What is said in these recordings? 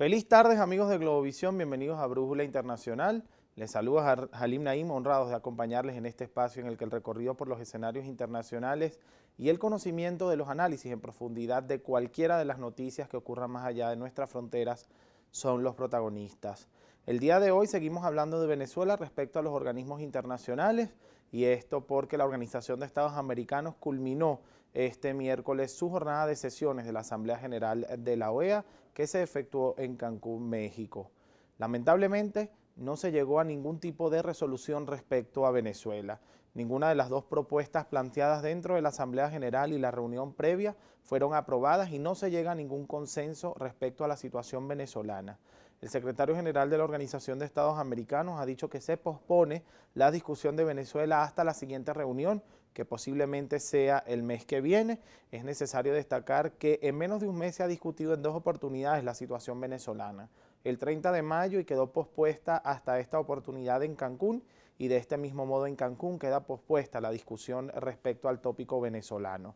Feliz tardes, amigos de Globovisión, bienvenidos a Brújula Internacional. Les saluda Halim Naim, honrados de acompañarles en este espacio en el que el recorrido por los escenarios internacionales y el conocimiento de los análisis en profundidad de cualquiera de las noticias que ocurran más allá de nuestras fronteras son los protagonistas. El día de hoy seguimos hablando de Venezuela respecto a los organismos internacionales, y esto porque la Organización de Estados Americanos culminó este miércoles su jornada de sesiones de la Asamblea General de la OEA, que se efectuó en Cancún, México. Lamentablemente, no se llegó a ningún tipo de resolución respecto a Venezuela. Ninguna de las dos propuestas planteadas dentro de la Asamblea General y la reunión previa fueron aprobadas y no se llega a ningún consenso respecto a la situación venezolana. El secretario general de la Organización de Estados Americanos ha dicho que se pospone la discusión de Venezuela hasta la siguiente reunión, que posiblemente sea el mes que viene. Es necesario destacar que en menos de un mes se ha discutido en dos oportunidades la situación venezolana. El 30 de mayo y quedó pospuesta hasta esta oportunidad en Cancún, y de este mismo modo en Cancún queda pospuesta la discusión respecto al tópico venezolano.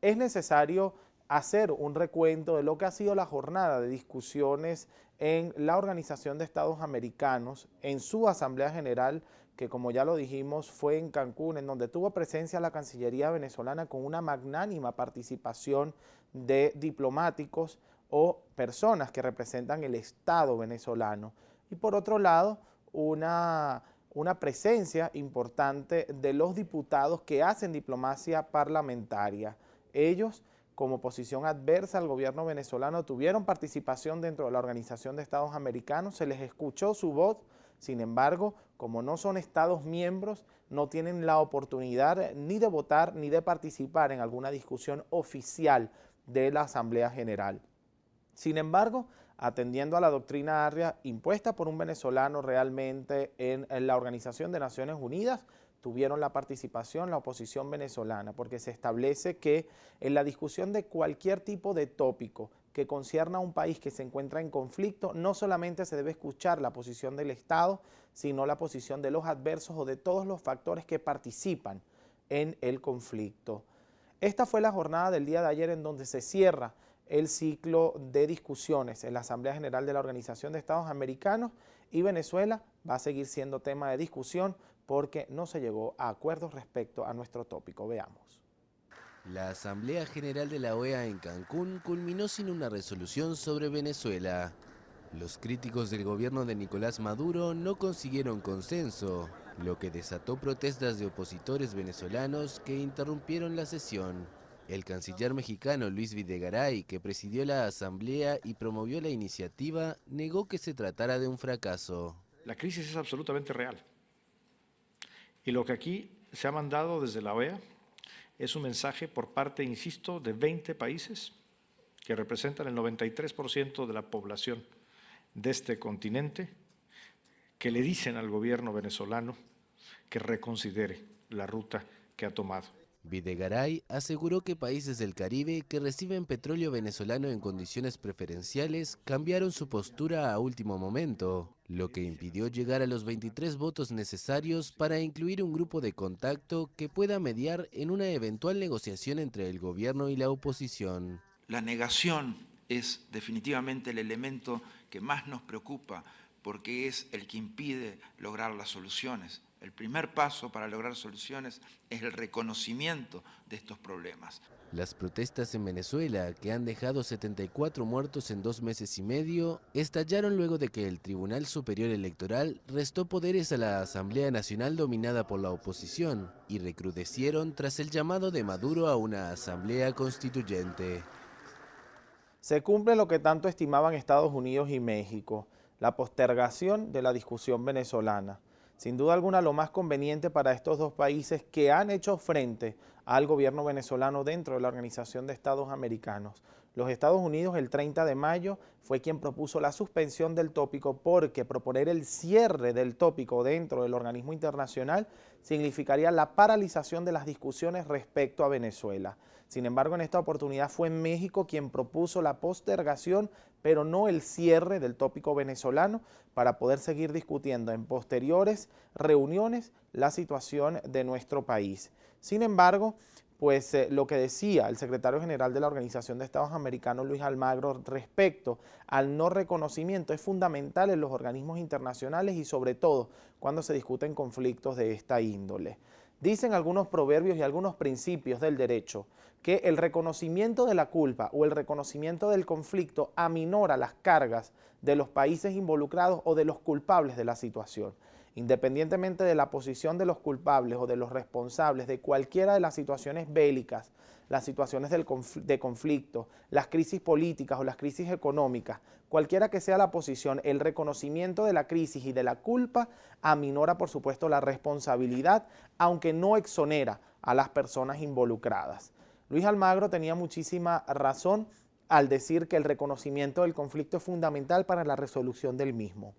Es necesario hacer un recuento de lo que ha sido la jornada de discusiones en la Organización de Estados Americanos, en su Asamblea General, que como ya lo dijimos fue en Cancún, en donde tuvo presencia la Cancillería venezolana con una magnánima participación de diplomáticos o personas que representan el Estado venezolano. Y por otro lado, una presencia importante de los diputados que hacen diplomacia parlamentaria. Ellos, como posición adversa al gobierno venezolano, tuvieron participación dentro de la Organización de Estados Americanos, se les escuchó su voz. Sin embargo, como no son estados miembros, no tienen la oportunidad ni de votar ni de participar en alguna discusión oficial de la Asamblea General. Sin embargo, atendiendo a la doctrina agria impuesta por un venezolano realmente en la Organización de Naciones Unidas, tuvieron la participación la oposición venezolana, porque se establece que en la discusión de cualquier tipo de tópico que concierna a un país que se encuentra en conflicto, no solamente se debe escuchar la posición del Estado, sino la posición de los adversos o de todos los factores que participan en el conflicto. Esta fue la jornada del día de ayer, en donde se cierra el ciclo de discusiones en la Asamblea General de la Organización de Estados Americanos, y Venezuela va a seguir siendo tema de discusión porque no se llegó a acuerdos respecto a nuestro tópico. Veamos. La Asamblea General de la OEA en Cancún culminó sin una resolución sobre Venezuela. Los críticos del gobierno de Nicolás Maduro no consiguieron consenso, lo que desató protestas de opositores venezolanos que interrumpieron la sesión. El canciller mexicano Luis Videgaray, que presidió la asamblea y promovió la iniciativa, negó que se tratara de un fracaso. La crisis es absolutamente real. Y lo que aquí se ha mandado desde la OEA es un mensaje por parte, insisto, de 20 países que representan el 93% de la población de este continente, que le dicen al gobierno venezolano que reconsidere la ruta que ha tomado. Videgaray aseguró que países del Caribe que reciben petróleo venezolano en condiciones preferenciales cambiaron su postura a último momento, lo que impidió llegar a los 23 votos necesarios para incluir un grupo de contacto que pueda mediar en una eventual negociación entre el gobierno y la oposición. La negación es definitivamente el elemento que más nos preocupa, porque es el que impide lograr las soluciones. El primer paso para lograr soluciones es el reconocimiento de estos problemas. Las protestas en Venezuela, que han dejado 74 muertos en 2 meses y medio, estallaron luego de que el Tribunal Superior Electoral restó poderes a la Asamblea Nacional dominada por la oposición y recrudecieron tras el llamado de Maduro a una asamblea constituyente. Se cumple lo que tanto estimaban Estados Unidos y México, la postergación de la discusión venezolana. Sin duda alguna, lo más conveniente para estos dos países que han hecho frente al gobierno venezolano dentro de la Organización de Estados Americanos. Los Estados Unidos el 30 de mayo fue quien propuso la suspensión del tópico, porque proponer el cierre del tópico dentro del organismo internacional significaría la paralización de las discusiones respecto a Venezuela. Sin embargo, en esta oportunidad fue México quien propuso la postergación, pero no el cierre del tópico venezolano, para poder seguir discutiendo en posteriores reuniones la situación de nuestro país. Sin embargo, pues lo que decía el secretario general de la Organización de Estados Americanos, Luis Almagro, respecto al no reconocimiento es fundamental en los organismos internacionales y sobre todo cuando se discuten conflictos de esta índole. Dicen algunos proverbios y algunos principios del derecho que el reconocimiento de la culpa o el reconocimiento del conflicto aminora las cargas de los países involucrados o de los culpables de la situación. Independientemente de la posición de los culpables o de los responsables de cualquiera de las situaciones bélicas, las situaciones de conflicto, las crisis políticas o las crisis económicas, cualquiera que sea la posición, el reconocimiento de la crisis y de la culpa aminora, por supuesto, la responsabilidad, aunque no exonera a las personas involucradas. Luis Almagro tenía muchísima razón al decir que el reconocimiento del conflicto es fundamental para la resolución del mismo.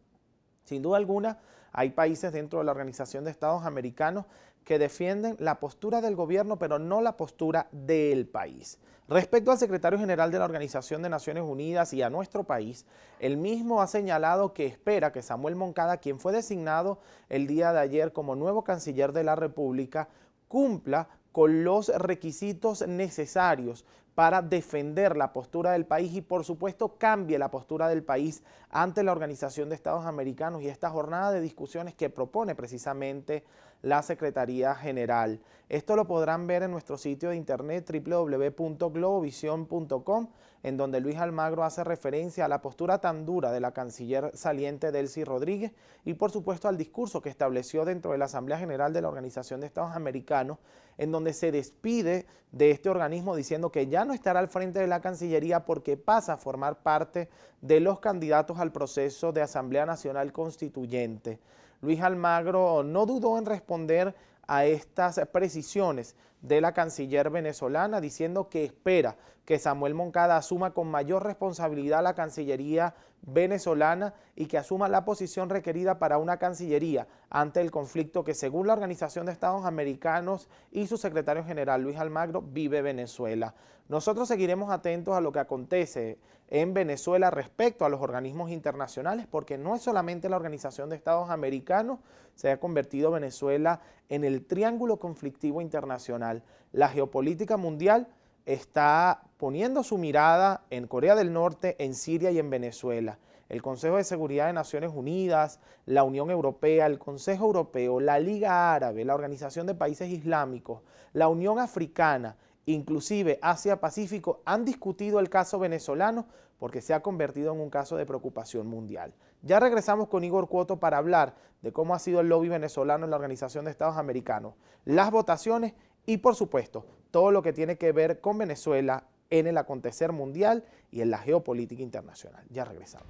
Sin duda alguna, hay países dentro de la Organización de Estados Americanos que defienden la postura del gobierno, pero no la postura del país. Respecto al secretario general de la Organización de Naciones Unidas y a nuestro país, el mismo ha señalado que espera que Samuel Moncada, quien fue designado el día de ayer como nuevo canciller de la República, cumpla con los requisitos necesarios para defender la postura del país y, por supuesto, cambie la postura del país ante la Organización de Estados Americanos y esta jornada de discusiones que propone precisamente la Secretaría General. Esto lo podrán ver en nuestro sitio de internet www.globovision.com, en donde Luis Almagro hace referencia a la postura tan dura de la canciller saliente Delcy Rodríguez y, por supuesto, al discurso que estableció dentro de la Asamblea General de la Organización de Estados Americanos, en donde se despide de este organismo diciendo que ya no estará al frente de la Cancillería porque pasa a formar parte de los candidatos al proceso de Asamblea Nacional Constituyente. Luis Almagro no dudó en responder a estas precisiones de la canciller venezolana, diciendo que espera que Samuel Moncada asuma con mayor responsabilidad la Cancillería venezolana y que asuma la posición requerida para una Cancillería ante el conflicto que, según la Organización de Estados Americanos y su secretario general Luis Almagro, vive Venezuela. Nosotros seguiremos atentos a lo que acontece en Venezuela respecto a los organismos internacionales, porque no es solamente la Organización de Estados Americanos, se ha convertido Venezuela en el triángulo conflictivo internacional. La geopolítica mundial está poniendo su mirada en Corea del Norte, en Siria y en Venezuela. El Consejo de Seguridad de Naciones Unidas, la Unión Europea, el Consejo Europeo, la Liga Árabe, la Organización de Países Islámicos, la Unión Africana, inclusive Asia-Pacífico, han discutido el caso venezolano porque se ha convertido en un caso de preocupación mundial. Ya regresamos con Igor Cuoto para hablar de cómo ha sido el lobby venezolano en la Organización de Estados Americanos, las votaciones y, por supuesto, todo lo que tiene que ver con Venezuela en el acontecer mundial y en la geopolítica internacional. Ya regresamos.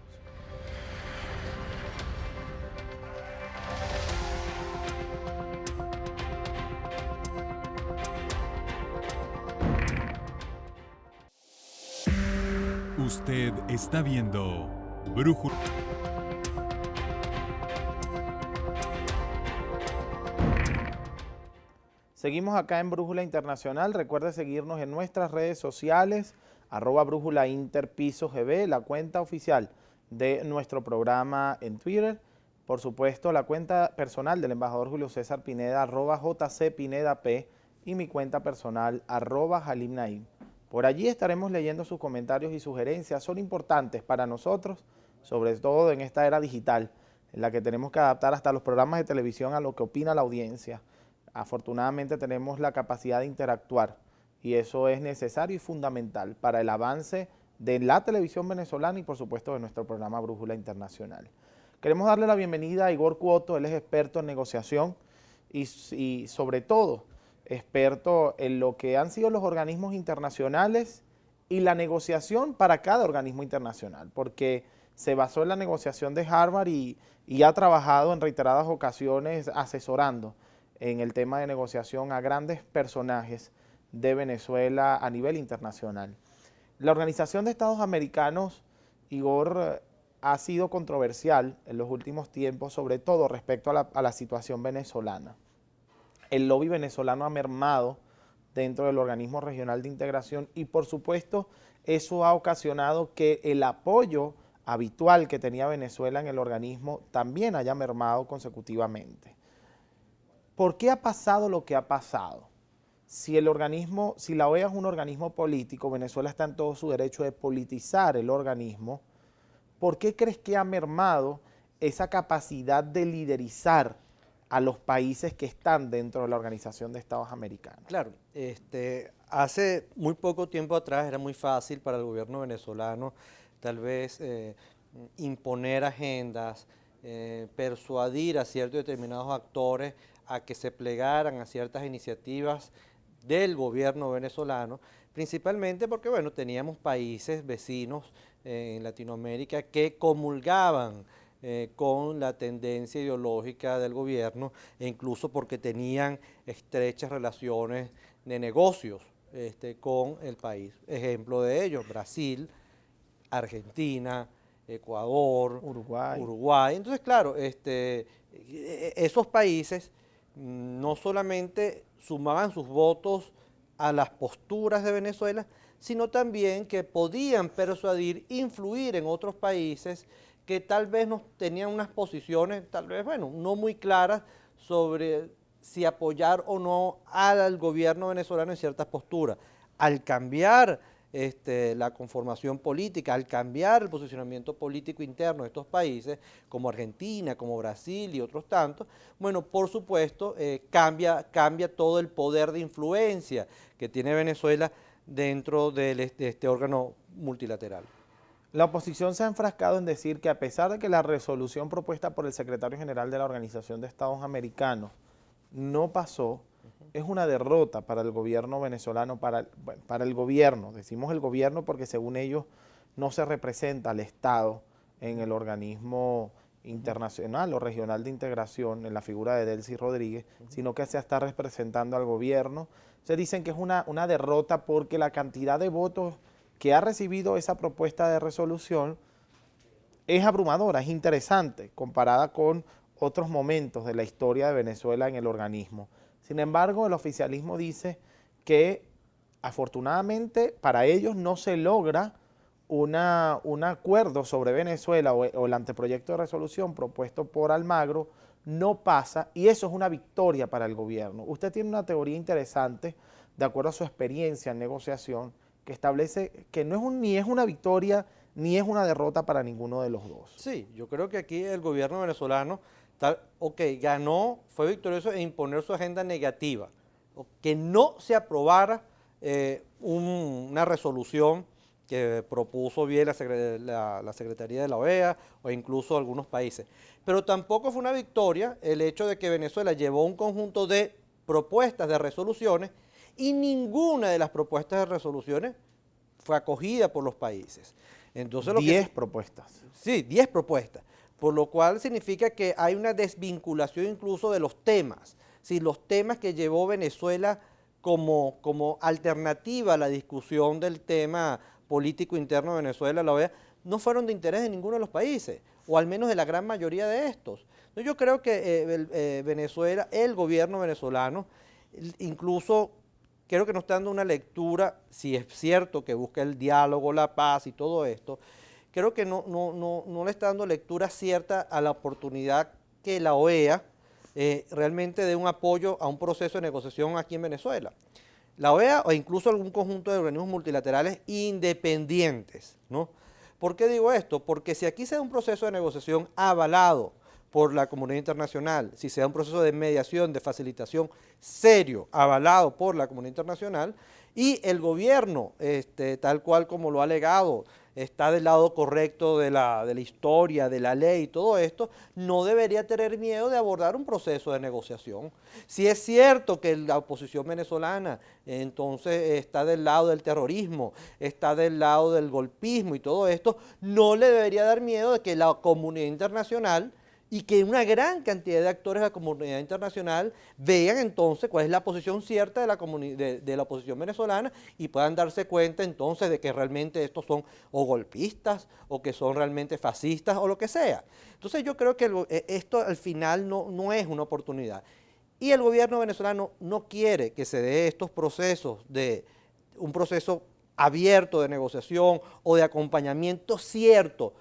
Usted está viendo Brújula. Seguimos acá en Brújula Internacional. Recuerde seguirnos en nuestras redes sociales, @BrújulaInterPisoGB, la cuenta oficial de nuestro programa en Twitter. Por supuesto, la cuenta personal del embajador Julio César Pineda, @JCPinedap, y mi cuenta personal, @HalimNaim. Por allí estaremos leyendo sus comentarios y sugerencias. Son importantes para nosotros, sobre todo en esta era digital, en la que tenemos que adaptar hasta los programas de televisión a lo que opina la audiencia. Afortunadamente tenemos la capacidad de interactuar y eso es necesario y fundamental para el avance de la televisión venezolana y, por supuesto, de nuestro programa Brújula Internacional. Queremos darle la bienvenida a Igor Cuoto. Él es experto en negociación y sobre todo experto en lo que han sido los organismos internacionales y la negociación para cada organismo internacional, porque se basó en la negociación de Harvard y ha trabajado en reiteradas ocasiones asesorando en el tema de negociación a grandes personajes de Venezuela a nivel internacional. La Organización de Estados Americanos, Igor, ha sido controversial en los últimos tiempos, sobre todo respecto a la situación venezolana. El lobby venezolano ha mermado dentro del organismo regional de integración y, por supuesto, eso ha ocasionado que el apoyo habitual que tenía Venezuela en el organismo también haya mermado consecutivamente. ¿Por qué ha pasado lo que ha pasado? si la OEA es un organismo político, Venezuela está en todo su derecho de politizar el organismo. ¿Por qué crees que ha mermado esa capacidad de liderizar a los países que están dentro de la Organización de Estados Americanos? Claro, hace muy poco tiempo atrás era muy fácil para el gobierno venezolano tal vez imponer agendas, persuadir a ciertos determinados actores a que se plegaran a ciertas iniciativas del gobierno venezolano, principalmente porque, bueno, teníamos países vecinos en Latinoamérica que comulgaban con la tendencia ideológica del gobierno e incluso porque tenían estrechas relaciones de negocios con el país. Ejemplo de ellos, Brasil, Argentina, Ecuador, Uruguay. Entonces, claro, esos países no solamente sumaban sus votos a las posturas de Venezuela, sino también que podían persuadir, influir en otros países que tal vez no tenían unas posiciones, tal vez, bueno, no muy claras sobre si apoyar o no al gobierno venezolano en ciertas posturas. Al cambiar la conformación política, al cambiar el posicionamiento político interno de estos países, como Argentina, como Brasil y otros tantos, bueno, por supuesto, cambia todo el poder de influencia que tiene Venezuela dentro de este órgano multilateral. La oposición se ha enfrascado en decir que a pesar de que la resolución propuesta por el secretario general de la Organización de Estados Americanos no pasó, es una derrota para el gobierno venezolano, para el gobierno, decimos el gobierno porque según ellos no se representa al Estado en el organismo internacional o regional de integración en la figura de Delcy Rodríguez, sino que se está representando al gobierno. Se dicen que es una derrota porque la cantidad de votos que ha recibido esa propuesta de resolución es abrumadora, es interesante, comparada con otros momentos de la historia de Venezuela en el organismo. Sin embargo, el oficialismo dice que afortunadamente para ellos no se logra un acuerdo sobre Venezuela o el anteproyecto de resolución propuesto por Almagro no pasa y eso es una victoria para el gobierno. Usted tiene una teoría interesante, de acuerdo a su experiencia en negociación, que establece que ni es una victoria ni es una derrota para ninguno de los dos. Sí, yo creo que aquí el gobierno venezolano, ganó, fue victorioso en imponer su agenda negativa, que no se aprobara una resolución que propuso bien la Secretaría de la OEA o incluso algunos países. Pero tampoco fue una victoria el hecho de que Venezuela llevó un conjunto de propuestas de resoluciones y ninguna de las propuestas de resoluciones fue acogida por los países. Entonces, 10 propuestas. Sí, 10 propuestas, por lo cual significa que hay una desvinculación incluso de los temas. Si los temas que llevó Venezuela como alternativa a la discusión del tema político interno de Venezuela, la OEA, no fueron de interés de ninguno de los países, o al menos de la gran mayoría de estos. Entonces, yo creo que Venezuela, el gobierno venezolano, incluso creo que no está dando una lectura, si es cierto que busca el diálogo, la paz y todo esto, creo que no le está dando lectura cierta a la oportunidad que la OEA realmente dé un apoyo a un proceso de negociación aquí en Venezuela. La OEA o incluso algún conjunto de organismos multilaterales independientes, ¿no? ¿Por qué digo esto? Porque si aquí se da un proceso de negociación avalado por la comunidad internacional, si se da un proceso de mediación, de facilitación serio, avalado por la comunidad internacional, y el gobierno, tal cual como lo ha alegado, está del lado correcto de la historia, de la ley y todo esto, no debería tener miedo de abordar un proceso de negociación. Si es cierto que la oposición venezolana entonces está del lado del terrorismo, está del lado del golpismo y todo esto, no le debería dar miedo de que la comunidad internacional y que una gran cantidad de actores de la comunidad internacional vean entonces cuál es la posición cierta de la oposición venezolana y puedan darse cuenta entonces de que realmente estos son o golpistas o que son realmente fascistas o lo que sea. Entonces yo creo que esto al final no es una oportunidad. Y el gobierno venezolano no quiere que se dé estos procesos de un proceso abierto de negociación o de acompañamiento cierto,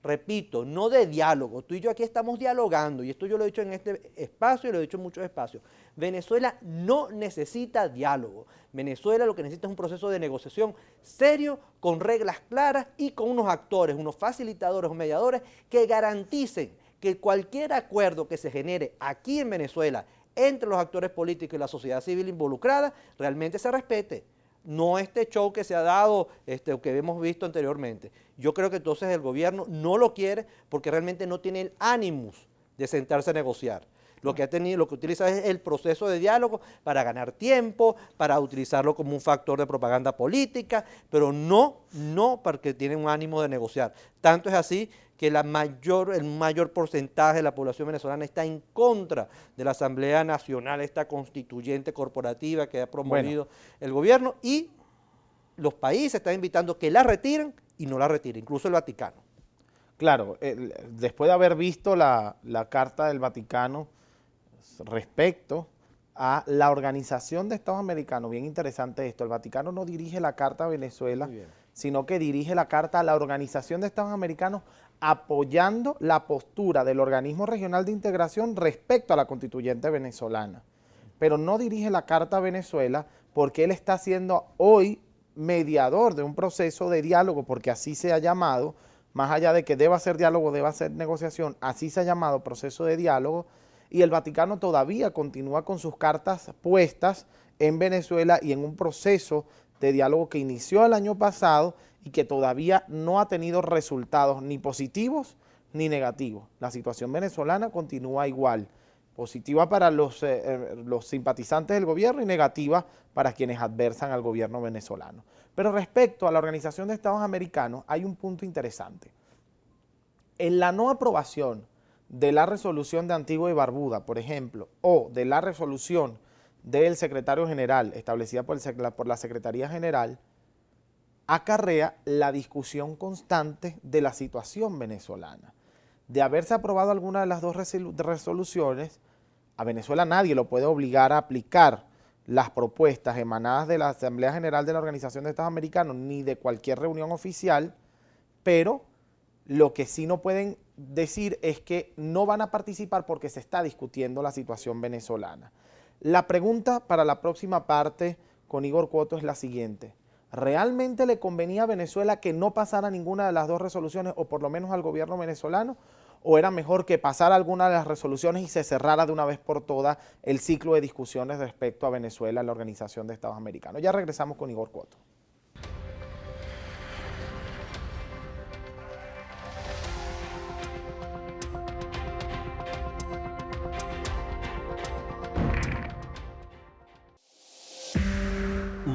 repito, no de diálogo. Tú y yo aquí estamos dialogando, y esto yo lo he dicho en este espacio y lo he dicho en muchos espacios. Venezuela no necesita diálogo. Venezuela lo que necesita es un proceso de negociación serio, con reglas claras y con unos actores, unos facilitadores o mediadores que garanticen que cualquier acuerdo que se genere aquí en Venezuela entre los actores políticos y la sociedad civil involucrada realmente se respete. No este show que se ha dado, que hemos visto anteriormente. Yo creo que entonces el gobierno no lo quiere porque realmente no tiene el ánimos de sentarse a negociar. Lo que utiliza es el proceso de diálogo para ganar tiempo, para utilizarlo como un factor de propaganda política, pero no porque tiene un ánimo de negociar. Tanto es así que el mayor porcentaje de la población venezolana está en contra de la Asamblea Nacional, esta constituyente corporativa que ha promovido el gobierno, y los países están invitando que la retiren y no la retiren, incluso el Vaticano. Claro, después de haber visto la Carta del Vaticano respecto a la Organización de Estados Americanos, bien interesante esto, el Vaticano no dirige la Carta a Venezuela, sino que dirige la Carta a la Organización de Estados Americanos apoyando la postura del Organismo Regional de Integración respecto a la constituyente venezolana. Pero no dirige la Carta a Venezuela porque él está siendo hoy mediador de un proceso de diálogo, porque así se ha llamado, más allá de que deba ser diálogo, deba ser negociación, así se ha llamado proceso de diálogo, y el Vaticano todavía continúa con sus cartas puestas en Venezuela y en un proceso de diálogo que inició el año pasado y que todavía no ha tenido resultados ni positivos ni negativos. La situación venezolana continúa igual, positiva para los simpatizantes del gobierno y negativa para quienes adversan al gobierno venezolano. Pero respecto a la Organización de Estados Americanos hay un punto interesante. En la no aprobación de la resolución de Antigua y Barbuda, por ejemplo, o de la resolución del secretario general establecida por la Secretaría General, acarrea la discusión constante de la situación venezolana. De haberse aprobado alguna de las dos resoluciones, a Venezuela nadie lo puede obligar a aplicar las propuestas emanadas de la Asamblea General de la Organización de Estados Americanos ni de cualquier reunión oficial, pero lo que sí no pueden decir es que no van a participar porque se está discutiendo la situación venezolana. La pregunta para la próxima parte con Igor Cuoto es la siguiente. ¿Realmente le convenía a Venezuela que no pasara ninguna de las dos resoluciones, o por lo menos al gobierno venezolano? ¿O era mejor que pasara alguna de las resoluciones y se cerrara de una vez por todas el ciclo de discusiones respecto a Venezuela en la Organización de Estados Americanos? Ya regresamos con Igor Cuoto.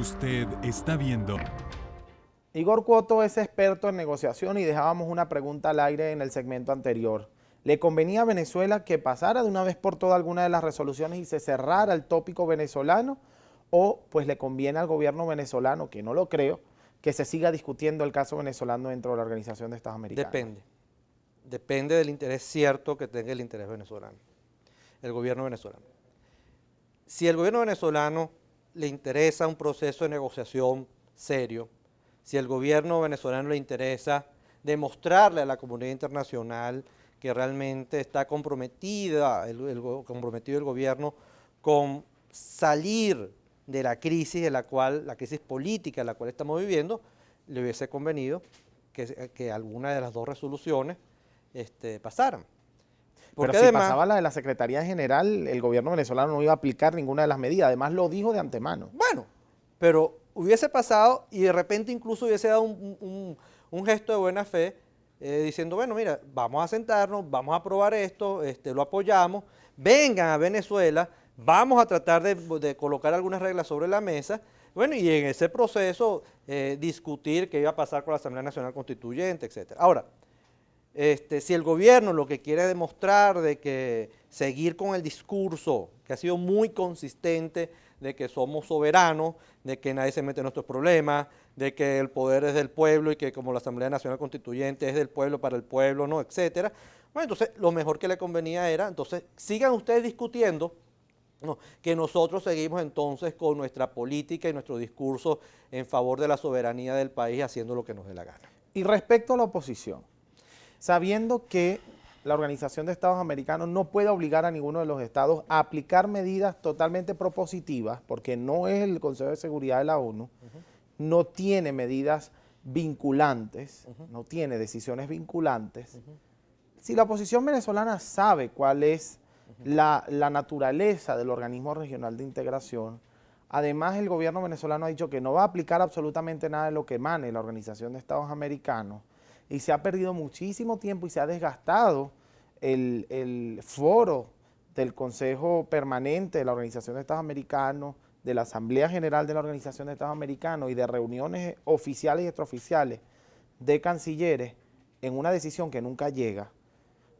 Usted está viendo. Igor Cuoto es experto en negociación y dejábamos una pregunta al aire en el segmento anterior. ¿Le convenía a Venezuela que pasara de una vez por todas alguna de las resoluciones y se cerrara el tópico venezolano? ¿O pues le conviene al gobierno venezolano, que no lo creo, que se siga discutiendo el caso venezolano dentro de la Organización de Estados Americanos? Depende del interés cierto que tenga el interés venezolano, el gobierno venezolano. Si el gobierno venezolano le interesa un proceso de negociación serio, si el gobierno venezolano le interesa demostrarle a la comunidad internacional que realmente está comprometido el gobierno con salir de la crisis la crisis política en la cual estamos viviendo, le hubiese convenido que alguna de las dos resoluciones pasaran. Porque pero si además, pasaba la de la Secretaría General, el gobierno venezolano no iba a aplicar ninguna de las medidas, además lo dijo de antemano. Bueno, pero hubiese pasado y de repente incluso hubiese dado un gesto de buena fe diciendo, bueno, mira, vamos a sentarnos, vamos a aprobar esto, lo apoyamos, vengan a Venezuela, vamos a tratar de colocar algunas reglas sobre la mesa, bueno, y en ese proceso discutir qué iba a pasar con la Asamblea Nacional Constituyente, etc. Ahora, si el gobierno lo que quiere demostrar de que seguir con el discurso que ha sido muy consistente de que somos soberanos, de que nadie se mete en nuestros problemas, de que el poder es del pueblo y que como la Asamblea Nacional Constituyente es del pueblo para el pueblo, ¿no?, etcétera. Bueno, entonces lo mejor que le convenía era, entonces sigan ustedes discutiendo, ¿no?, que nosotros seguimos entonces con nuestra política y nuestro discurso en favor de la soberanía del país haciendo lo que nos dé la gana. Y respecto a la oposición, sabiendo que la Organización de Estados Americanos no puede obligar a ninguno de los estados a aplicar medidas totalmente propositivas, porque no es el Consejo de Seguridad de la ONU, no tiene medidas vinculantes, no tiene decisiones vinculantes. Si la oposición venezolana sabe cuál es la naturaleza del organismo regional de integración, además el gobierno venezolano ha dicho que no va a aplicar absolutamente nada de lo que emane la Organización de Estados Americanos, y se ha perdido muchísimo tiempo y se ha desgastado el foro del Consejo Permanente de la Organización de Estados Americanos, de la Asamblea General de la Organización de Estados Americanos y de reuniones oficiales y extraoficiales de cancilleres en una decisión que nunca llega.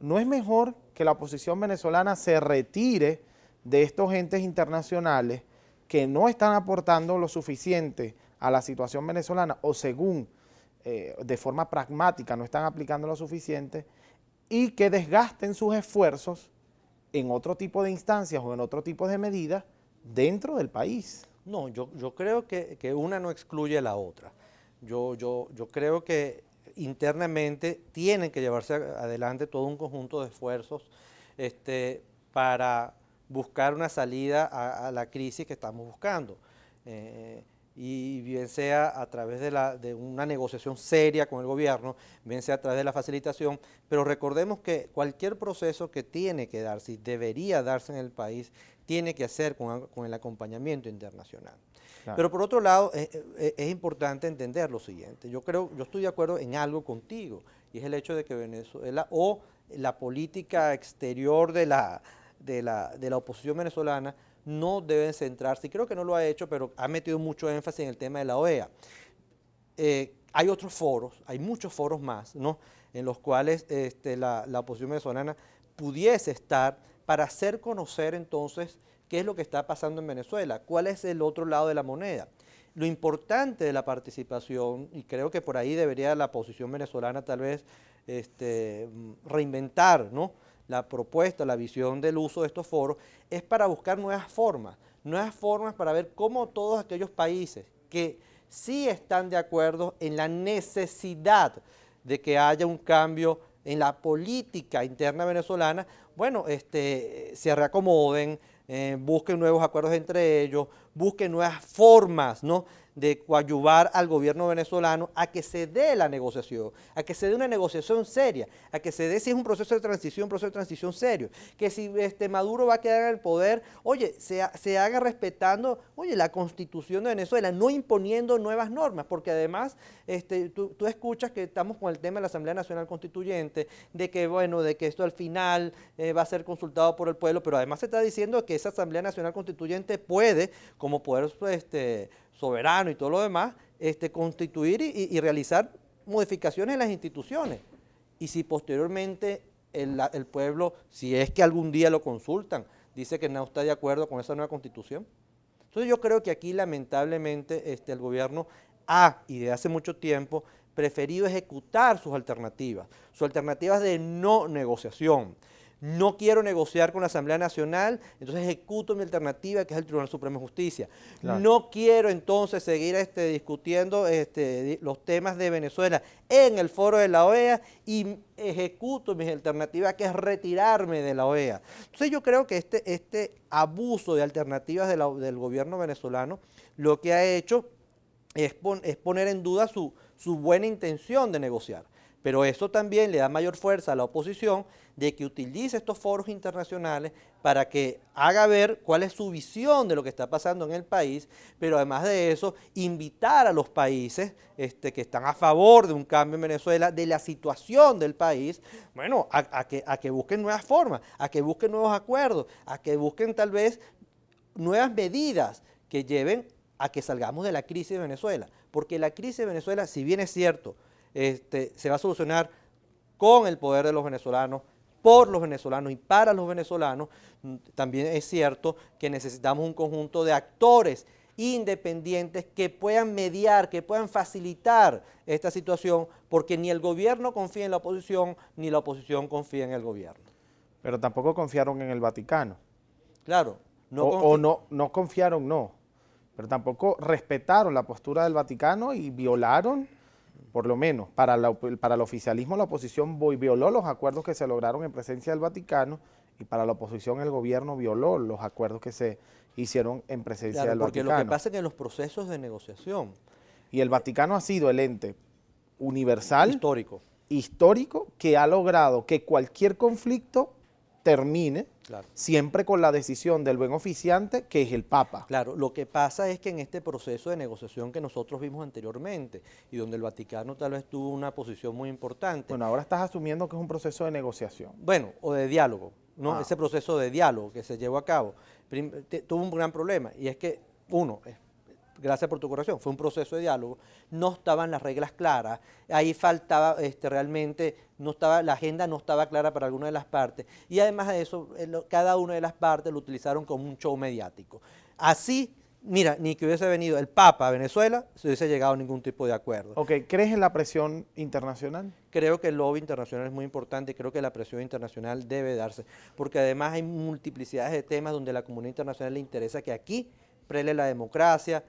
¿No es mejor que la oposición venezolana se retire de estos entes internacionales que no están aportando lo suficiente a la situación venezolana o según de forma pragmática no están aplicando lo suficiente, y que desgasten sus esfuerzos en otro tipo de instancias o en otro tipo de medidas dentro del país? No, yo creo que una no excluye a la otra. Yo creo que internamente tienen que llevarse adelante todo un conjunto de esfuerzos para buscar una salida a la crisis que estamos buscando. Y bien sea a través de una negociación seria con el gobierno, bien sea a través de la facilitación, pero recordemos que cualquier proceso que tiene que darse y debería darse en el país, tiene que hacer con el acompañamiento internacional. Claro. Pero por otro lado, es importante entender lo siguiente, yo estoy de acuerdo en algo contigo, y es el hecho de que Venezuela o la política exterior de la oposición venezolana no deben centrarse, y creo que no lo ha hecho, pero ha metido mucho énfasis en el tema de la OEA. Hay otros foros, hay muchos foros más, ¿no?, en los cuales la oposición venezolana pudiese estar para hacer conocer entonces qué es lo que está pasando en Venezuela, cuál es el otro lado de la moneda. Lo importante de la participación, y creo que por ahí debería la oposición venezolana tal vez reinventar, ¿no?, la propuesta, la visión del uso de estos foros, es para buscar nuevas formas para ver cómo todos aquellos países que sí están de acuerdo en la necesidad de que haya un cambio en la política interna venezolana, bueno, se reacomoden, busquen nuevos acuerdos entre ellos, busquen nuevas formas, ¿no?, de coadyuvar al gobierno venezolano a que se dé la negociación, a que se dé una negociación seria, a que se dé, si es un proceso de transición serio, que si Maduro va a quedar en el poder, oye, se haga respetando, oye, la Constitución de Venezuela, no imponiendo nuevas normas, porque además tú escuchas que estamos con el tema de la Asamblea Nacional Constituyente, de que, bueno, de que esto al final va a ser consultado por el pueblo, pero además se está diciendo que esa Asamblea Nacional Constituyente puede, como poder soberano y todo lo demás, constituir y realizar modificaciones en las instituciones. Y si posteriormente el pueblo, si es que algún día lo consultan, dice que no está de acuerdo con esa nueva constitución. Entonces yo creo que aquí lamentablemente el gobierno y desde hace mucho tiempo, preferido ejecutar sus alternativas de no negociación. No quiero negociar con la Asamblea Nacional, entonces ejecuto mi alternativa, que es el Tribunal Supremo de Justicia. Claro. No quiero entonces seguir discutiendo los temas de Venezuela en el foro de la OEA y ejecuto mi alternativa, que es retirarme de la OEA. Entonces yo creo que este abuso de alternativas del gobierno venezolano lo que ha hecho es poner en duda su buena intención de negociar. Pero eso también le da mayor fuerza a la oposición de que utilice estos foros internacionales para que haga ver cuál es su visión de lo que está pasando en el país, pero además de eso, invitar a los países que están a favor de un cambio en Venezuela, de la situación del país, bueno, a que busquen nuevas formas, a que busquen nuevos acuerdos, a que busquen tal vez nuevas medidas que lleven a que salgamos de la crisis de Venezuela. Porque la crisis de Venezuela, si bien es cierto, se va a solucionar con el poder de los venezolanos, por los venezolanos y para los venezolanos, también es cierto que necesitamos un conjunto de actores independientes que puedan mediar, que puedan facilitar esta situación, porque ni el gobierno confía en la oposición, ni la oposición confía en el gobierno. Pero tampoco confiaron en el Vaticano. Claro. No confiaron, no, pero tampoco respetaron la postura del Vaticano y violaron por lo menos para el oficialismo, la oposición violó los acuerdos que se lograron en presencia del Vaticano, y para la oposición el gobierno violó los acuerdos que se hicieron en presencia del porque Vaticano. lo que pasa es que en los procesos de negociación Y el Vaticano ha sido el ente universal, histórico, que ha logrado que cualquier conflicto termine, claro, siempre con la decisión del buen oficiante, que es el Papa. Claro, lo que pasa es que en este proceso de negociación que nosotros vimos anteriormente y donde el Vaticano tal vez tuvo una posición muy importante. Bueno, ahora estás asumiendo que es un proceso de negociación. Bueno, o de diálogo, ¿no? Ese proceso de diálogo que se llevó a cabo tuvo un gran problema, y es que, gracias por tu corrección, fue un proceso de diálogo, no estaban las reglas claras, ahí faltaba realmente, la agenda no estaba clara para alguna de las partes, y además de eso, cada una de las partes lo utilizaron como un show mediático. Así, mira, ni que hubiese venido el Papa a Venezuela, se hubiese llegado a ningún tipo de acuerdo. Ok, ¿crees en la presión internacional? Creo que el lobby internacional es muy importante y creo que la presión internacional debe darse, porque además hay multiplicidades de temas donde a la comunidad internacional le interesa que aquí prele la democracia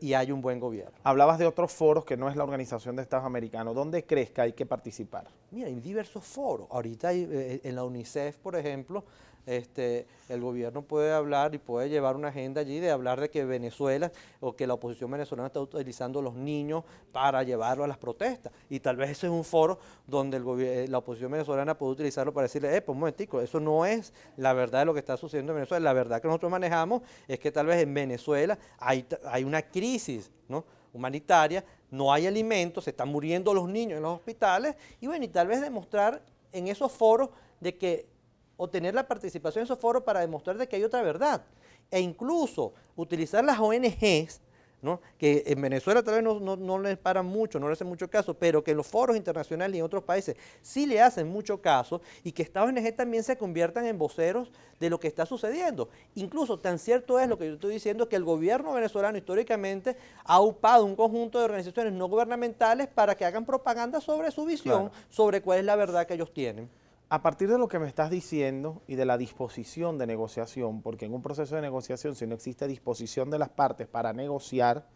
y haya un buen gobierno. Hablabas de otros foros que no es la Organización de Estados Americanos. ¿Dónde crees que hay que participar? Mira, hay diversos foros. Ahorita hay, en la UNICEF, por ejemplo, el gobierno puede hablar y puede llevar una agenda allí de hablar de que Venezuela o que la oposición venezolana está utilizando a los niños para llevarlo a las protestas. Y tal vez ese es un foro donde la oposición venezolana puede utilizarlo para decirle, pues un momentico, eso no es la verdad de lo que está sucediendo en Venezuela. La verdad que nosotros manejamos es que tal vez en Venezuela hay una crisis, ¿no?, humanitaria, no hay alimentos, se están muriendo los niños en los hospitales, y bueno, y tal vez demostrar en esos foros de que, o tener la participación en esos foros para demostrar de que hay otra verdad, e incluso utilizar las ONGs, ¿no?, que en Venezuela tal vez no les paran mucho, no les hacen mucho caso, pero que en los foros internacionales y en otros países sí le hacen mucho caso, y que estas ONGs también se conviertan en voceros de lo que está sucediendo. Incluso tan cierto es lo que yo estoy diciendo, que el gobierno venezolano históricamente ha upado un conjunto de organizaciones no gubernamentales para que hagan propaganda sobre su visión, claro, sobre cuál es la verdad que ellos tienen. A partir de lo que me estás diciendo y de la disposición de negociación, porque en un proceso de negociación, si no existe disposición de las partes para negociar,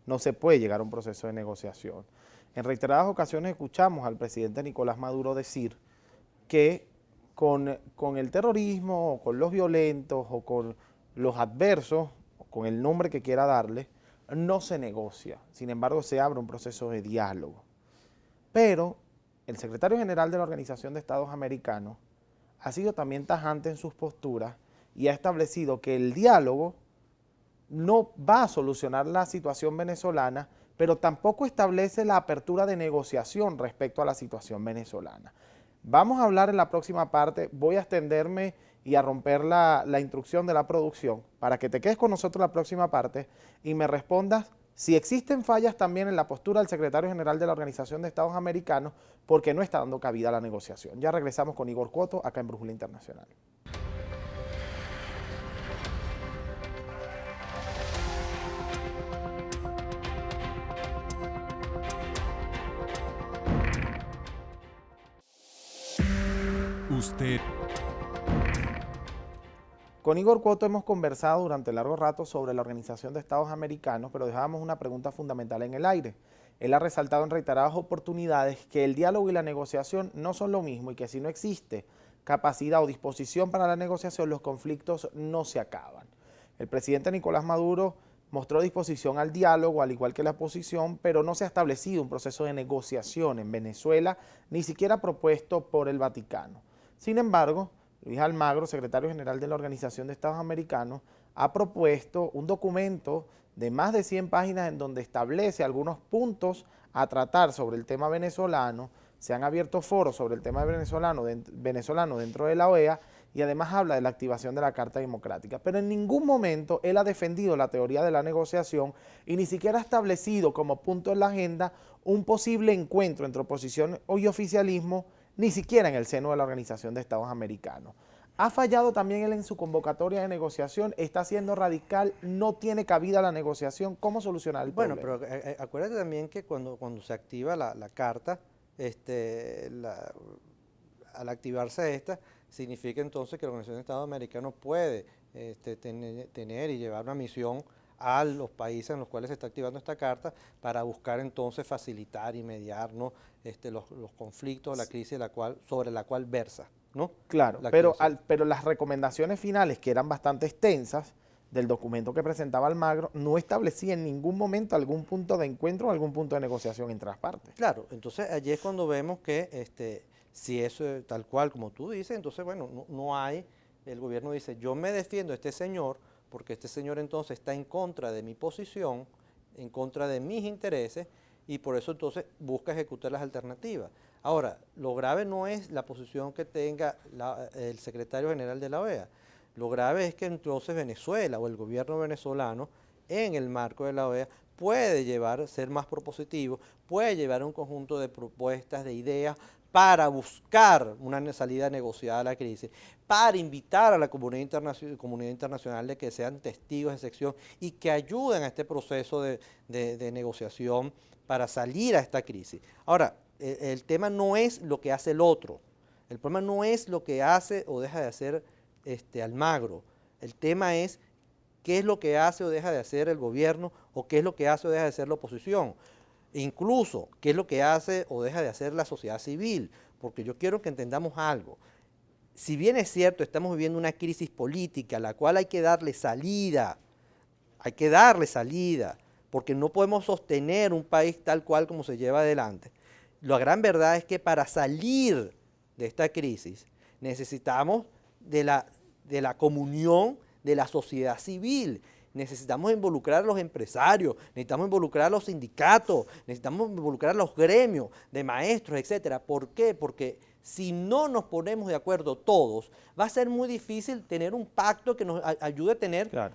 no se puede llegar a un proceso de negociación. En reiteradas ocasiones escuchamos al presidente Nicolás Maduro decir que con el terrorismo, o con los violentos, o con los adversos, o con el nombre que quiera darle, no se negocia. Sin embargo, se abre un proceso de diálogo. Pero el secretario general de la Organización de Estados Americanos ha sido también tajante en sus posturas y ha establecido que el diálogo no va a solucionar la situación venezolana, pero tampoco establece la apertura de negociación respecto a la situación venezolana. Vamos a hablar en la próxima parte, voy a extenderme y a romper la instrucción de la producción para que te quedes con nosotros en la próxima parte y me respondas si existen fallas también en la postura del secretario general de la Organización de Estados Americanos, porque no está dando cabida a la negociación. Ya regresamos con Igor Cuoto acá en Brújula Internacional. Usted. Con Igor Cuoto hemos conversado durante largo rato sobre la Organización de Estados Americanos, pero dejábamos una pregunta fundamental en el aire. Él ha resaltado en reiteradas oportunidades que el diálogo y la negociación no son lo mismo y que si no existe capacidad o disposición para la negociación, los conflictos no se acaban. El presidente Nicolás Maduro mostró disposición al diálogo, al igual que la oposición, pero no se ha establecido un proceso de negociación en Venezuela, ni siquiera propuesto por el Vaticano. Sin embargo, Luis Almagro, secretario general de la Organización de Estados Americanos, ha propuesto un documento de más de 100 páginas en donde establece algunos puntos a tratar sobre el tema venezolano. Se han abierto foros sobre el tema venezolano dentro de la OEA y además habla de la activación de la Carta Democrática. Pero en ningún momento él ha defendido la teoría de la negociación y ni siquiera ha establecido como punto en la agenda un posible encuentro entre oposición y oficialismo, ni siquiera en el seno de la Organización de Estados Americanos. Ha fallado también él en su convocatoria de negociación, está siendo radical, no tiene cabida la negociación. ¿Cómo solucionar el problema? Bueno, pero acuérdate también que cuando se activa la carta, al activarse esta, significa entonces que la Organización de Estados Americanos puede tener y llevar una misión a los países en los cuales se está activando esta carta para buscar entonces facilitar y mediar, ¿no? los conflictos, la crisis sobre la cual versa, ¿no? Claro, La pero, crisis. pero las recomendaciones finales, que eran bastante extensas, del documento que presentaba Almagro, no establecía en ningún momento algún punto de encuentro o algún punto de negociación entre las partes. Claro, entonces allí es cuando vemos que si eso es tal cual como tú dices, entonces bueno, no hay, el gobierno dice, yo me defiendo de este señor, porque este señor entonces está en contra de mi posición, en contra de mis intereses, y por eso entonces busca ejecutar las alternativas. Ahora, lo grave no es la posición que tenga el secretario general de la OEA, lo grave es que entonces Venezuela o el gobierno venezolano, en el marco de la OEA, puede ser más propositivo, puede llevar un conjunto de propuestas, de ideas, para buscar una salida negociada a la crisis, para invitar a la comunidad internacional de que sean testigos de excepción y que ayuden a este proceso de negociación para salir a esta crisis. Ahora, el tema no es lo que hace el otro, el problema no es lo que hace o deja de hacer Almagro, el tema es qué es lo que hace o deja de hacer el gobierno o qué es lo que hace o deja de hacer la oposición. Incluso, qué es lo que hace o deja de hacer la sociedad civil, porque yo quiero que entendamos algo. Si bien es cierto, estamos viviendo una crisis política a la cual hay que darle salida, porque no podemos sostener un país tal cual como se lleva adelante. La gran verdad es que para salir de esta crisis necesitamos de la comunión de la sociedad civil. Necesitamos involucrar a los empresarios, necesitamos involucrar a los sindicatos, necesitamos involucrar a los gremios de maestros, etcétera. ¿Por qué? Porque si no nos ponemos de acuerdo todos, va a ser muy difícil tener un pacto que nos ayude a tener, Claro,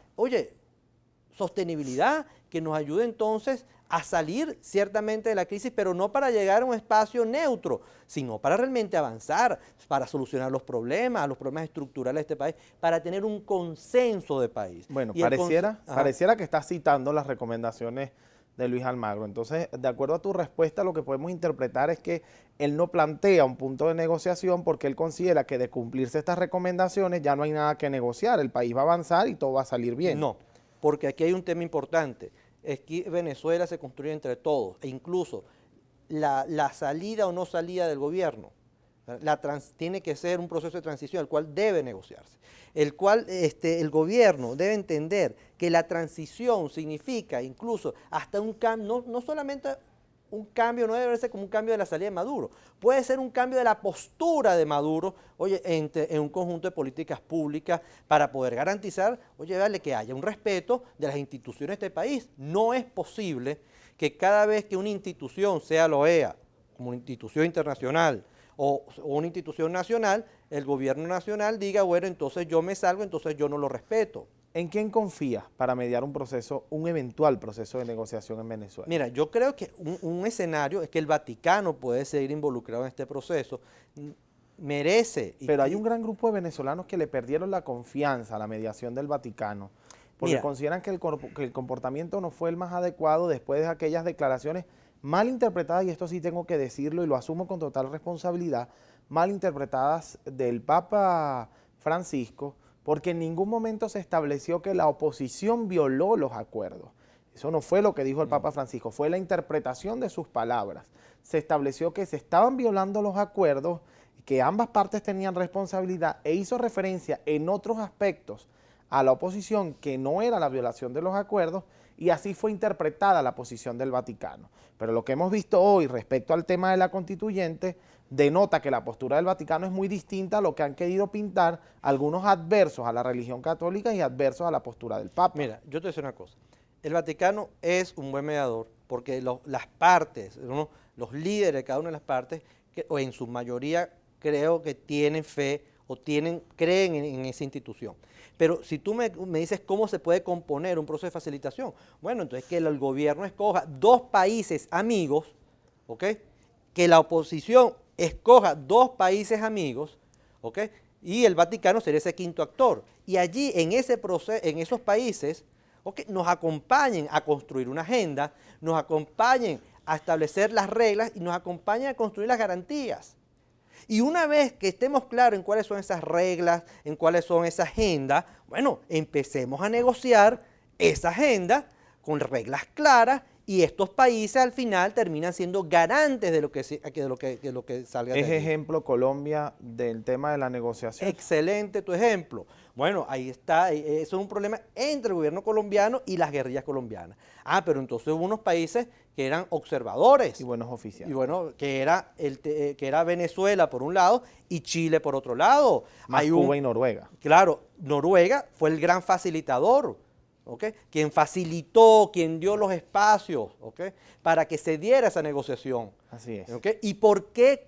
sostenibilidad, que nos ayude entonces a salir ciertamente de la crisis, pero no para llegar a un espacio neutro, sino para realmente avanzar, para solucionar los problemas estructurales de este país, para tener un consenso de país. bueno, Y pareciera que estás citando las recomendaciones de Luis Almagro. Entonces, de acuerdo a tu respuesta, lo que podemos interpretar es que él no plantea un punto de negociación porque él considera que de cumplirse estas recomendaciones ya no hay nada que negociar, el país va a avanzar y todo va a salir bien. No, porque aquí hay un tema importante, es que Venezuela se construye entre todos, e incluso la salida o no salida del gobierno, tiene que ser un proceso de transición, el cual debe negociarse, el cual el gobierno debe entender que la transición significa incluso hasta un cambio, no solamente un cambio, no debe verse como un cambio de la salida de Maduro, puede ser un cambio de la postura de Maduro, en un conjunto de políticas públicas para poder garantizar, vale, que haya un respeto de las instituciones de este país. No es posible que cada vez que una institución, sea la OEA, como una institución internacional, o una institución nacional, el gobierno nacional diga, bueno, entonces yo me salgo, entonces yo no lo respeto. ¿En quién confías para mediar un eventual proceso de negociación en Venezuela? Mira, yo creo que un escenario es que el Vaticano puede seguir involucrado en este proceso, merece. Pero hay un gran grupo de venezolanos que le perdieron la confianza a la mediación del Vaticano, porque consideran que el comportamiento no fue el más adecuado después de aquellas declaraciones mal interpretadas, y esto sí tengo que decirlo y lo asumo con total responsabilidad, mal interpretadas del Papa Francisco, porque en ningún momento se estableció que la oposición violó los acuerdos. Eso no fue lo que dijo el Papa Francisco, fue la interpretación de sus palabras. Se estableció que se estaban violando los acuerdos, que ambas partes tenían responsabilidad, e hizo referencia en otros aspectos a la oposición que no era la violación de los acuerdos, y así fue interpretada la posición del Vaticano. Pero lo que hemos visto hoy respecto al tema de la constituyente denota que la postura del Vaticano es muy distinta a lo que han querido pintar algunos adversos a la religión católica y adversos a la postura del Papa. Mira, yo te voy a decir una cosa, el Vaticano es un buen mediador porque las partes, los líderes de cada una de las partes, o en su mayoría creo que tienen fe o creen en esa institución. Pero si tú me dices cómo se puede componer un proceso de facilitación, bueno, entonces que el gobierno escoja 2 países amigos, ¿ok?, que la oposición escoja 2 países amigos, ¿ok?, y el Vaticano sería ese quinto actor. Y allí, en ese proceso, en esos países, ¿ok?, nos acompañen a construir una agenda, nos acompañen a establecer las reglas y nos acompañen a construir las garantías. Y una vez que estemos claros en cuáles son esas reglas, en cuáles son esas agendas, bueno, empecemos a negociar esa agenda con reglas claras, y estos países al final terminan siendo garantes de lo que salga de ¿Es allí. ejemplo Colombia del tema de la negociación? Excelente tu ejemplo. Bueno, ahí está, eso es un problema entre el gobierno colombiano y las guerrillas colombianas. Pero entonces hubo unos países que eran observadores. Y buenos oficiales. Y bueno, que era Venezuela por un lado y Chile por otro lado. Más Cuba y Noruega. Claro, Noruega fue el gran facilitador, ¿ok? Quien facilitó, quien dio los espacios, ¿ok? Para que se diera esa negociación. Así es. ¿Ok? ¿Y por qué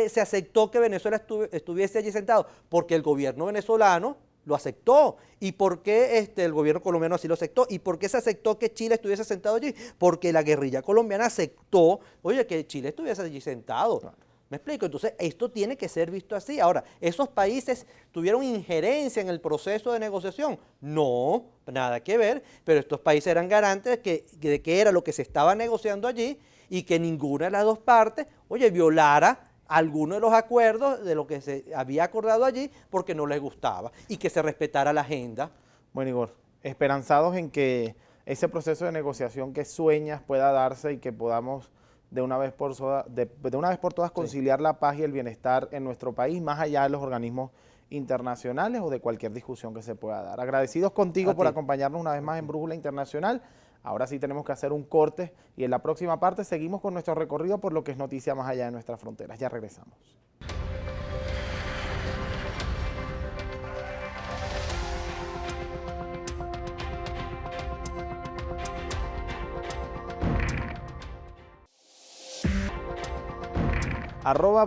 se aceptó que Venezuela estuviese allí sentado? Porque el gobierno venezolano lo aceptó. ¿Y por qué el gobierno colombiano así lo aceptó? ¿Y por qué se aceptó que Chile estuviese sentado allí? Porque la guerrilla colombiana aceptó, oye, que Chile estuviese allí sentado. ¿Me explico? Entonces, esto tiene que ser visto así. Ahora, ¿esos países tuvieron injerencia en el proceso de negociación? No, nada que ver, pero estos países eran garantes de que era lo que se estaba negociando allí y que ninguna de las dos partes, oye, violara alguno de los acuerdos de lo que se había acordado allí porque no les gustaba y que se respetara la agenda. Bueno, Igor, esperanzados en que ese proceso de negociación que sueñas pueda darse y que podamos de una vez por todas conciliar la paz y el bienestar en nuestro país, más allá de los organismos internacionales o de cualquier discusión que se pueda dar. Agradecidos contigo por acompañarnos una vez más en Brújula Internacional. Ahora sí tenemos que hacer un corte y en la próxima parte seguimos con nuestro recorrido por lo que es noticia más allá de nuestras fronteras. Ya regresamos.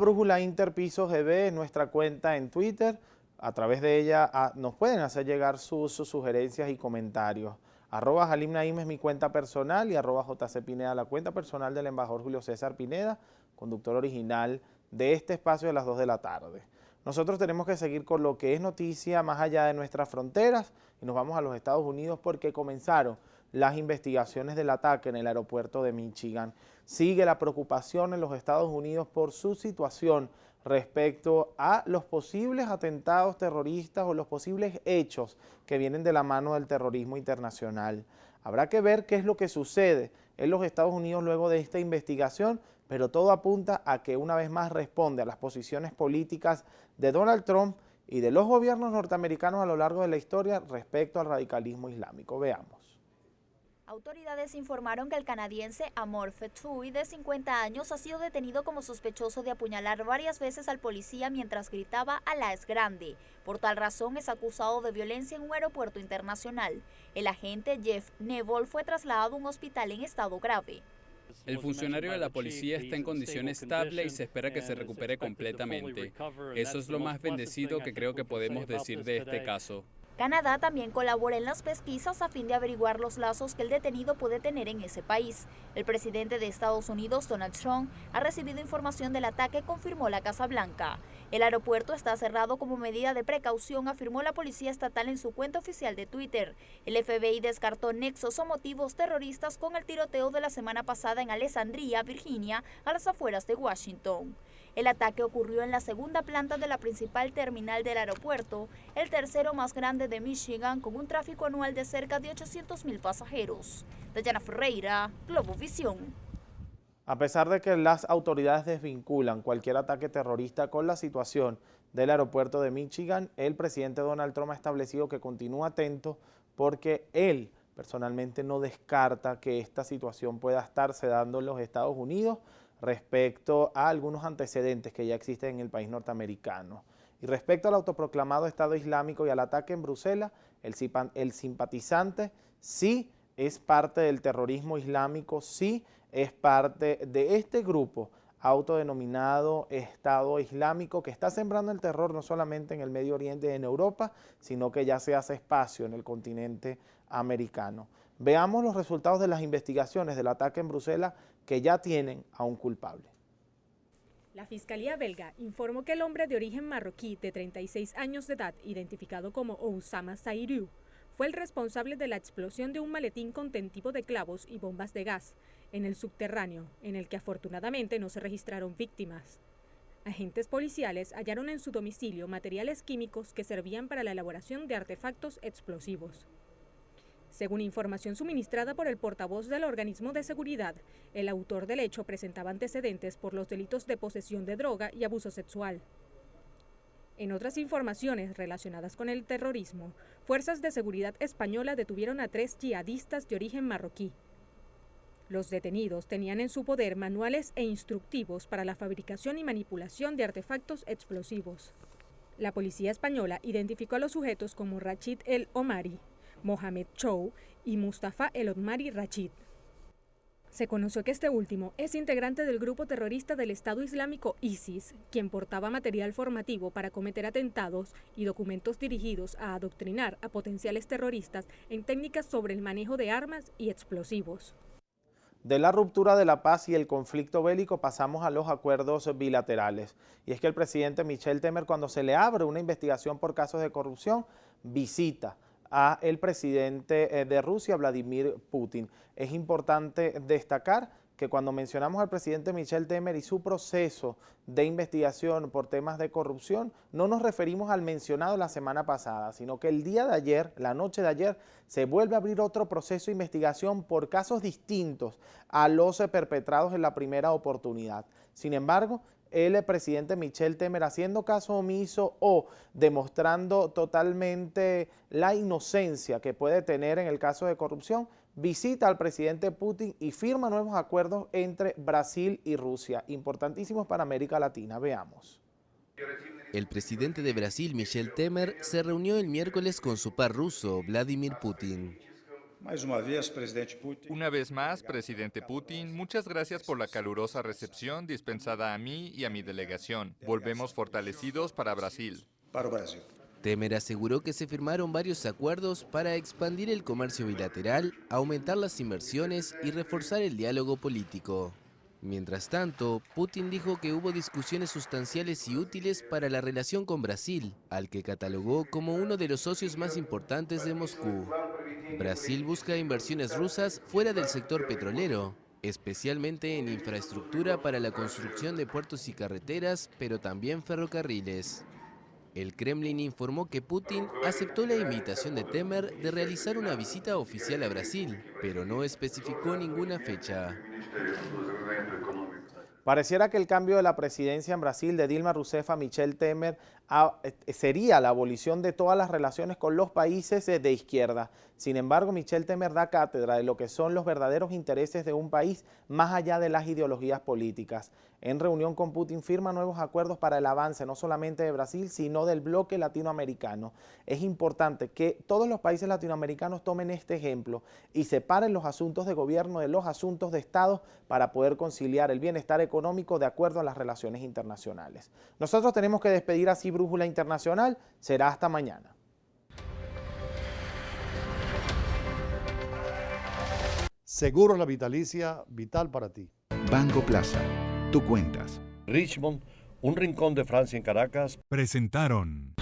@Brújula Inter Piso GB es nuestra cuenta en Twitter. A través de ella nos pueden hacer llegar sus sugerencias y comentarios. @Halim Naim es mi cuenta personal y @JC Pineda la cuenta personal del embajador Julio César Pineda, conductor original de este espacio de las 2 de la tarde. Nosotros tenemos que seguir con lo que es noticia más allá de nuestras fronteras y nos vamos a los Estados Unidos porque comenzaron las investigaciones del ataque en el aeropuerto de Michigan. Sigue la preocupación en los Estados Unidos por su situación respecto a los posibles atentados terroristas o los posibles hechos que vienen de la mano del terrorismo internacional. Habrá que ver qué es lo que sucede en los Estados Unidos luego de esta investigación, pero todo apunta a que una vez más responde a las posiciones políticas de Donald Trump y de los gobiernos norteamericanos a lo largo de la historia respecto al radicalismo islámico. Veamos. Autoridades informaron que el canadiense Amor Fetui, de 50 años, ha sido detenido como sospechoso de apuñalar varias veces al policía mientras gritaba "Alá es grande". Por tal razón es acusado de violencia en un aeropuerto internacional. El agente Jeff Neville fue trasladado a un hospital en estado grave. El funcionario de la policía está en condición estable y se espera que se recupere completamente. Eso es lo más bendecido que creo que podemos decir de este caso. Canadá también colabora en las pesquisas a fin de averiguar los lazos que el detenido puede tener en ese país. El presidente de Estados Unidos, Donald Trump, ha recibido información del ataque, confirmó la Casa Blanca. El aeropuerto está cerrado como medida de precaución, afirmó la policía estatal en su cuenta oficial de Twitter. El FBI descartó nexos o motivos terroristas con el tiroteo de la semana pasada en Alessandria, Virginia, a las afueras de Washington. El ataque ocurrió en la segunda planta de la principal terminal del aeropuerto, el tercero más grande de Michigan, con un tráfico anual de cerca de 800,000 pasajeros. Dayana Ferreira, Globovisión. A pesar de que las autoridades desvinculan cualquier ataque terrorista con la situación del aeropuerto de Michigan, el presidente Donald Trump ha establecido que continúa atento porque él personalmente no descarta que esta situación pueda estarse dando en los Estados Unidos respecto a algunos antecedentes que ya existen en el país norteamericano. Y respecto al autoproclamado Estado Islámico y al ataque en Bruselas, el simpatizante sí es parte del terrorismo islámico, sí es parte de este grupo autodenominado Estado Islámico que está sembrando el terror no solamente en el Medio Oriente y en Europa, sino que ya se hace espacio en el continente americano. Veamos los resultados de las investigaciones del ataque en Bruselas que ya tienen a un culpable. La Fiscalía belga informó que el hombre de origen marroquí de 36 años de edad, identificado como Oussama Saïrou, fue el responsable de la explosión de un maletín contentivo de clavos y bombas de gas en el subterráneo, en el que afortunadamente no se registraron víctimas. Agentes policiales hallaron en su domicilio materiales químicos que servían para la elaboración de artefactos explosivos. Según información suministrada por el portavoz del organismo de seguridad, el autor del hecho presentaba antecedentes por los delitos de posesión de droga y abuso sexual. En otras informaciones relacionadas con el terrorismo, fuerzas de seguridad española detuvieron a 3 yihadistas de origen marroquí. Los detenidos tenían en su poder manuales e instructivos para la fabricación y manipulación de artefactos explosivos. La policía española identificó a los sujetos como Rachid El Omari, Mohamed Chou y Mustafa El Omari Rachid. Se conoció que este último es integrante del grupo terrorista del Estado Islámico ISIS, quien portaba material formativo para cometer atentados y documentos dirigidos a adoctrinar a potenciales terroristas en técnicas sobre el manejo de armas y explosivos. De la ruptura de la paz y el conflicto bélico pasamos a los acuerdos bilaterales. Y es que el presidente Michel Temer, cuando se le abre una investigación por casos de corrupción, visita a el presidente de Rusia, Vladimir Putin. Es importante destacar que cuando mencionamos al presidente Michel Temer y su proceso de investigación por temas de corrupción, no nos referimos al mencionado la semana pasada, sino que el día de ayer, la noche de ayer, se vuelve a abrir otro proceso de investigación por casos distintos a los perpetrados en la primera oportunidad. Sin embargo, el presidente Michel Temer, haciendo caso omiso o demostrando totalmente la inocencia que puede tener en el caso de corrupción, visita al presidente Putin y firma nuevos acuerdos entre Brasil y Rusia, importantísimos para América Latina. Veamos. El presidente de Brasil, Michel Temer, se reunió el miércoles con su par ruso, Vladimir Putin. Una vez más, presidente Putin, muchas gracias por la calurosa recepción dispensada a mí y a mi delegación. Volvemos fortalecidos para Brasil. Temer aseguró que se firmaron varios acuerdos para expandir el comercio bilateral, aumentar las inversiones y reforzar el diálogo político. Mientras tanto, Putin dijo que hubo discusiones sustanciales y útiles para la relación con Brasil, al que catalogó como uno de los socios más importantes de Moscú. Brasil busca inversiones rusas fuera del sector petrolero, especialmente en infraestructura para la construcción de puertos y carreteras, pero también ferrocarriles. El Kremlin informó que Putin aceptó la invitación de Temer de realizar una visita oficial a Brasil, pero no especificó ninguna fecha. Pareciera que el cambio de la presidencia en Brasil de Dilma Rousseff a Michel Temer sería la abolición de todas las relaciones con los países de izquierda. Sin embargo, Michel Temer da cátedra de lo que son los verdaderos intereses de un país más allá de las ideologías políticas. En reunión con Putin firma nuevos acuerdos para el avance no solamente de Brasil, sino del bloque latinoamericano. Es importante que todos los países latinoamericanos tomen este ejemplo y separen los asuntos de gobierno de los asuntos de Estado para poder conciliar el bienestar económico de acuerdo a las relaciones internacionales. Nosotros tenemos que despedir así Brújula Internacional. Será hasta mañana. Seguro La Vitalicia, vital para ti. Banco Plaza, tú cuentas. Richmond, un rincón de Francia en Caracas. Presentaron